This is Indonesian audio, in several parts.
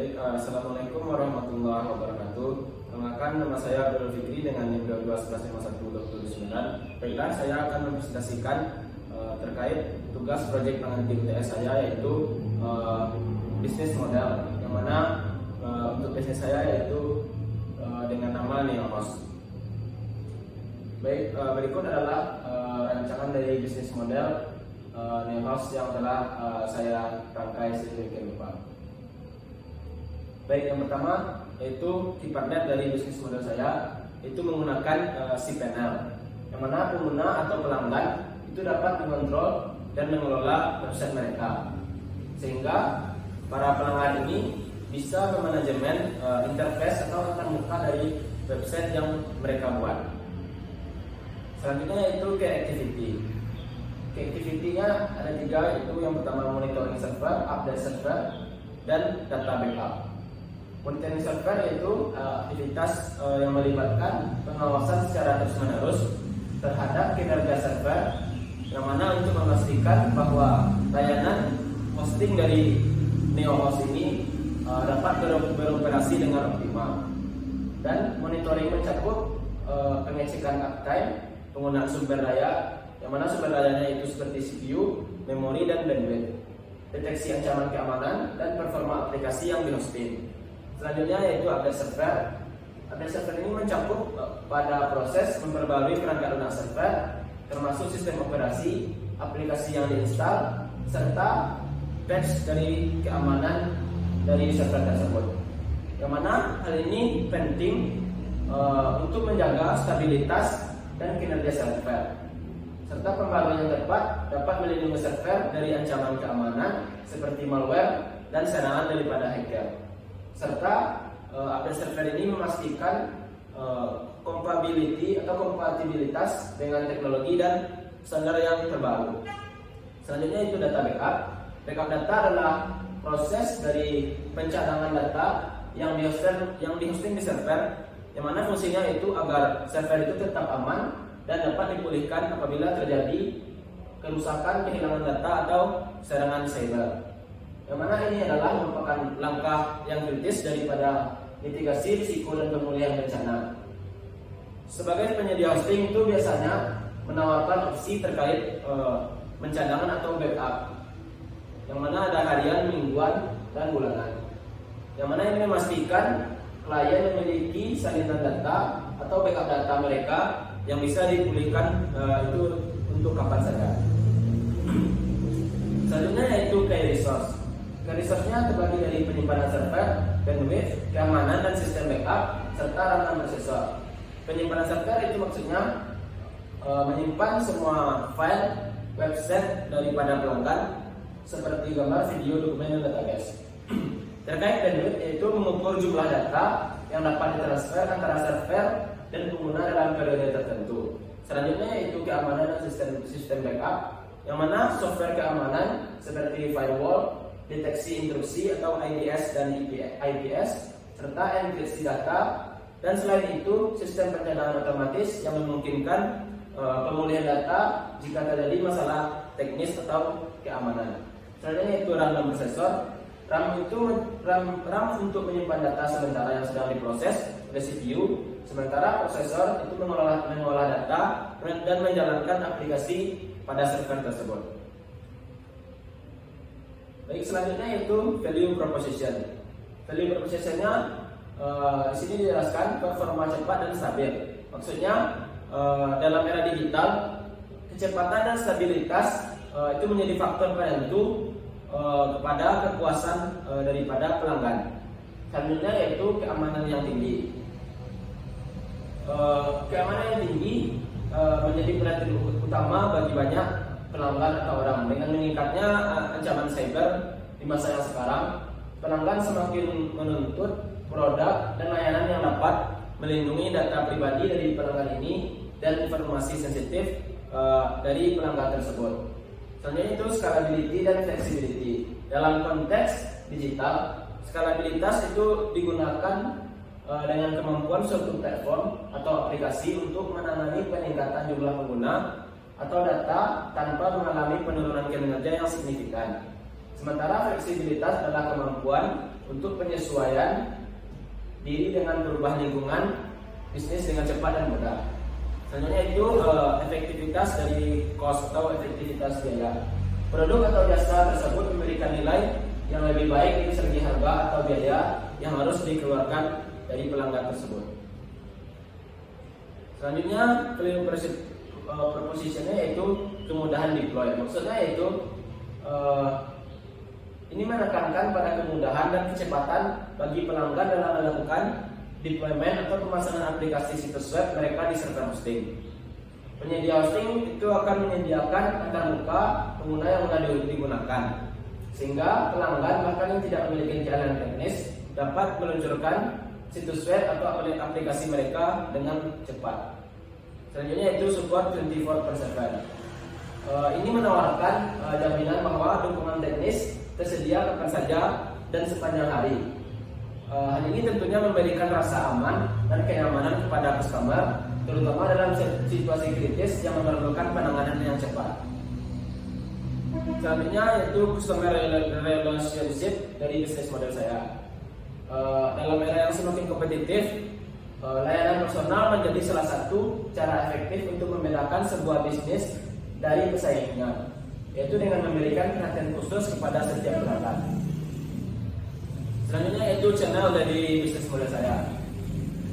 Baik, Assalamualaikum warahmatullahi wabarakatuh. Perkenalkan, nama saya Abdul Fikri dengan NIM 12115129. Baiklah, saya akan mempresentasikan terkait tugas proyek pengantin UTS saya, yaitu bisnis model, yang mana untuk bisnis saya yaitu dengan nama Neohost. Baik, berikut adalah rancangan dari bisnis model Neohost yang telah saya rangkai sedemikian rupa. Baik, yang pertama yaitu keypadnya dari bisnis model saya itu menggunakan cPanel, yang mana pengguna atau pelanggan itu dapat mengontrol dan mengelola website mereka, sehingga para pelanggan ini bisa memanajemen interface atau tata muka dari website yang mereka buat. Selanjutnya yaitu Key-activity. Key-activity-nya ada tiga, yaitu yang pertama monitoring server, update server, dan data backup. Monitoring server yaitu aktivitas yang melibatkan pengawasan secara terus-menerus terhadap kinerja server, yang mana untuk memastikan bahwa layanan hosting dari Neohost ini dapat beroperasi dengan optimal. Dan monitoring mencakup pengecekan uptime, penggunaan sumber daya, yang mana sumber dayanya itu seperti CPU, memori, dan bandwidth, deteksi ancaman keamanan, dan performa aplikasi yang dihosting. Selanjutnya yaitu update server. Update server ini mencakup pada proses memperbarui perangkat lunak server, termasuk sistem operasi, aplikasi yang diinstal, serta patch dari keamanan dari server tersebut. Yang mana hal ini penting untuk menjaga stabilitas dan kinerja server, serta pembaruan yang tepat dapat melindungi server dari ancaman keamanan seperti malware dan serangan daripada hacker. Serta update server ini memastikan compatibility atau kompatibilitas dengan teknologi dan standar yang terbaru. Selanjutnya itu data backup. Backup data adalah proses dari pencadangan data yang dihosting di server, yang mana fungsinya itu agar server itu tetap aman dan dapat dipulihkan apabila terjadi kerusakan, kehilangan data, atau serangan cyber. Yang mana ini adalah merupakan langkah yang kritis daripada mitigasi risiko dan pemulihan bencana. Sebagai penyedia hosting itu biasanya menawarkan opsi terkait pencadangan atau backup, yang mana ada harian, mingguan, dan bulanan. Yang mana ini memastikan klien memiliki salinan data atau backup data mereka yang bisa dipulihkan itu untuk kapan saja. Selanjutnya yaitu key resource. Key resource-nya terbagi dari penyimpanan server, bandwidth, keamanan, dan sistem backup, serta RAM prosesor. Penyimpanan server itu maksudnya menyimpan semua file website daripada pelanggan seperti gambar, video, dokumen, dan database. Terkait bandwidth yaitu mengukur jumlah data yang dapat ditransfer antara server dan pengguna dalam periode tertentu. Selanjutnya yaitu keamanan dan sistem backup, yang mana software keamanan seperti firewall, deteksi intrusi atau IDS dan IPS, serta enkripsi data. Dan selain itu sistem pencadangan otomatis yang memungkinkan pemulihan data jika terjadi masalah teknis atau keamanan. Selanjutnya itu RAM dan prosesor. RAM untuk menyimpan data sementara yang sedang diproses oleh CPU, sementara prosesor itu mengolah data dan menjalankan aplikasi pada server tersebut. Baik, selanjutnya itu value proposition. Value proposition-nya di sini dijelaskan performa cepat dan stabil. Maksudnya dalam era digital, kecepatan dan stabilitas itu menjadi faktor penentu kepada kepuasan daripada pelanggan. Selanjutnya yaitu keamanan yang tinggi. Keamanan yang tinggi menjadi perhatian utama bagi banyak pelanggan atau orang. Dengan meningkatnya ancaman cyber di masa yang sekarang, pelanggan semakin menuntut produk dan layanan yang dapat melindungi data pribadi dari pelanggan ini dan informasi sensitif dari pelanggan tersebut. Selanjutnya itu scalability dan flexibility. Dalam konteks digital, scalabilitas itu digunakan dengan kemampuan suatu platform atau aplikasi untuk menangani peningkatan jumlah pengguna atau data tanpa mengalami penurunan kinerja yang signifikan. Sementara fleksibilitas adalah kemampuan untuk penyesuaian diri dengan perubahan lingkungan bisnis dengan cepat dan mudah. Selanjutnya itu efektivitas dari cost atau efektivitas biaya. Produk atau jasa tersebut memberikan nilai yang lebih baik dari segi harga atau biaya yang harus dikeluarkan dari pelanggan tersebut. Selanjutnya value propositionnya yaitu kemudahan deploy. Maksudnya yaitu ini menekankan pada kemudahan dan kecepatan bagi pelanggan dalam melakukan deployment atau pemasangan aplikasi situs web mereka di server hosting. Penyedia hosting itu akan menyediakan antarmuka pengguna yang mudah digunakan, sehingga pelanggan bahkan yang tidak memiliki jalan teknis dapat meluncurkan situs web atau aplikasi mereka dengan cepat. Selanjutnya itu support 24/7. Ini menawarkan jaminan bahwa dukungan teknis tersedia kapan saja dan sepanjang hari. Hal ini tentunya memberikan rasa aman dan kenyamanan kepada customer, terutama dalam situasi kritis yang memerlukan penanganan yang cepat. Selanjutnya yaitu customer relationship dari bisnis model saya. Dalam era yang semakin kompetitif, layanan personal menjadi salah satu cara efektif untuk membedakan sebuah bisnis dari pesaingnya, yaitu dengan memberikan perhatian khusus kepada setiap pelanggan. Selanjutnya itu channel dari bisnis model saya.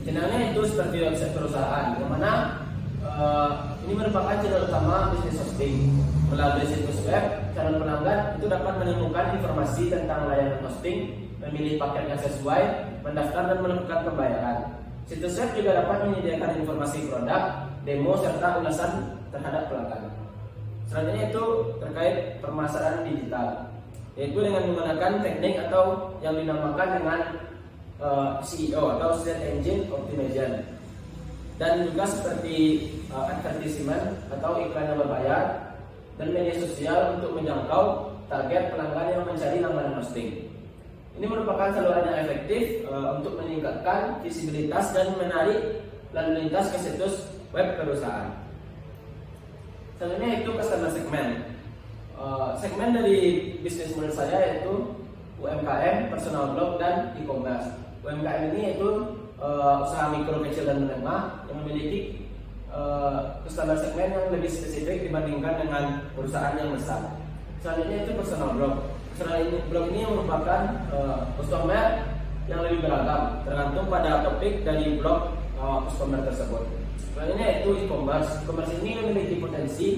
Channelnya itu seperti website perusahaan, yang mana ini merupakan channel utama bisnis hosting. Melalui situs web, calon pelanggan itu dapat menemukan informasi tentang layanan hosting, memilih paket yang sesuai, mendaftar dan melakukan pembayaran. Situs web juga dapat menyediakan informasi produk, demo, serta ulasan terhadap pelanggan. Selanjutnya itu terkait permasalahan digital, yaitu dengan menggunakan teknik atau yang dinamakan dengan SEO atau Search Engine Optimization, dan juga seperti advertisement atau iklan yang berbayar dan media sosial untuk menjangkau target pelanggan yang mencari langganan hosting. Ini merupakan saluran yang efektif untuk meningkatkan visibilitas dan menarik lalu lintas ke situs web perusahaan. Selanjutnya itu customer segment. Segmen dari bisnis model saya yaitu UMKM, personal blog, dan e-commerce. UMKM ini yaitu usaha mikro, kecil, dan menengah yang memiliki customer segmen yang lebih spesifik dibandingkan dengan perusahaan yang besar. Selanjutnya itu personal blog. Personal blog ini merupakan customer yang lebih beragam, tergantung pada topik dari blog customer tersebut. Selanjutnya itu e-commerce. E-commerce ini memiliki potensi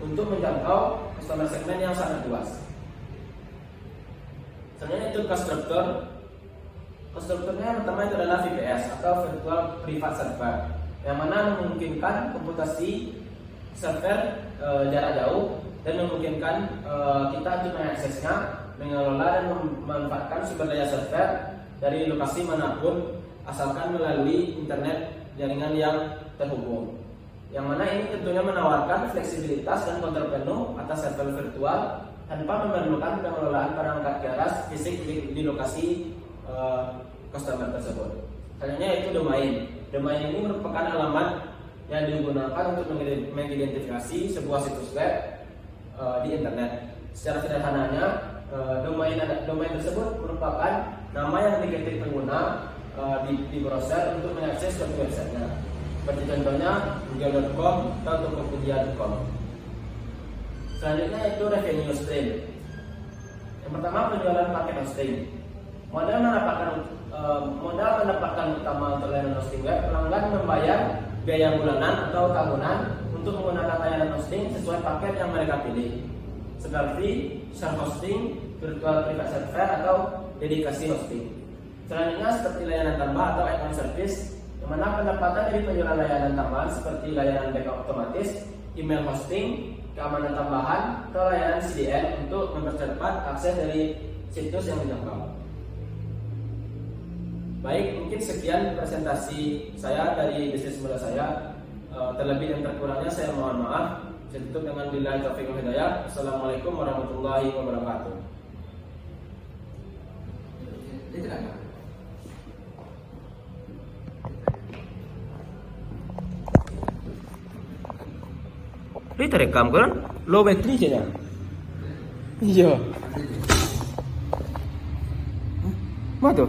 untuk menjangkau customer segmen yang sangat luas. Selanjutnya itu constructor. Konstruktornya yang pertama itu adalah VPS atau Virtual Private Server, yang mana memungkinkan komputasi server jarak jauh dan memungkinkan kita untuk mengaksesnya, mengelola dan memanfaatkan sumber daya server dari lokasi manapun asalkan melalui internet jaringan yang terhubung. Yang mana ini tentunya menawarkan fleksibilitas dan kontrol penuh atas server virtual tanpa memerlukan pengelolaan perangkat keras fisik di lokasi customer tersebut. Selanjutnya itu domain. Domain ini merupakan alamat yang digunakan untuk mengidentifikasi sebuah situs web di internet. Secara sederhananya, domain tersebut merupakan nama yang diketik pengguna di browser untuk mengakses suatu websitenya. Seperti contohnya google.com atau tokopedia.com. Selanjutnya itu revenue stream. Yang pertama penjualan paket hosting. Modal mendapatkan utama untuk layanan hosting web, pelanggan membayar biaya bulanan atau tahunan untuk menggunakan layanan hosting sesuai paket yang mereka pilih, seperti self-hosting, virtual private server, atau dedikasi hosting. Selanjutnya seperti layanan tambah atau add-on service, yang mana pendapatan dari penjualan layanan tambahan seperti layanan backup otomatis, email hosting, keamanan tambahan, atau layanan CDN untuk mempercepat akses dari situs yang dijangkau. Baik, mungkin sekian presentasi saya dari bisnis model saya. Terlebih dan terkurangnya saya mohon maaf. Saya tutup dengan billahi taufiq wal hidayah. Assalamualaikum warahmatullahi wabarakatuh. Ini terekam kan? Low battery saja. Iya. Mau tuh?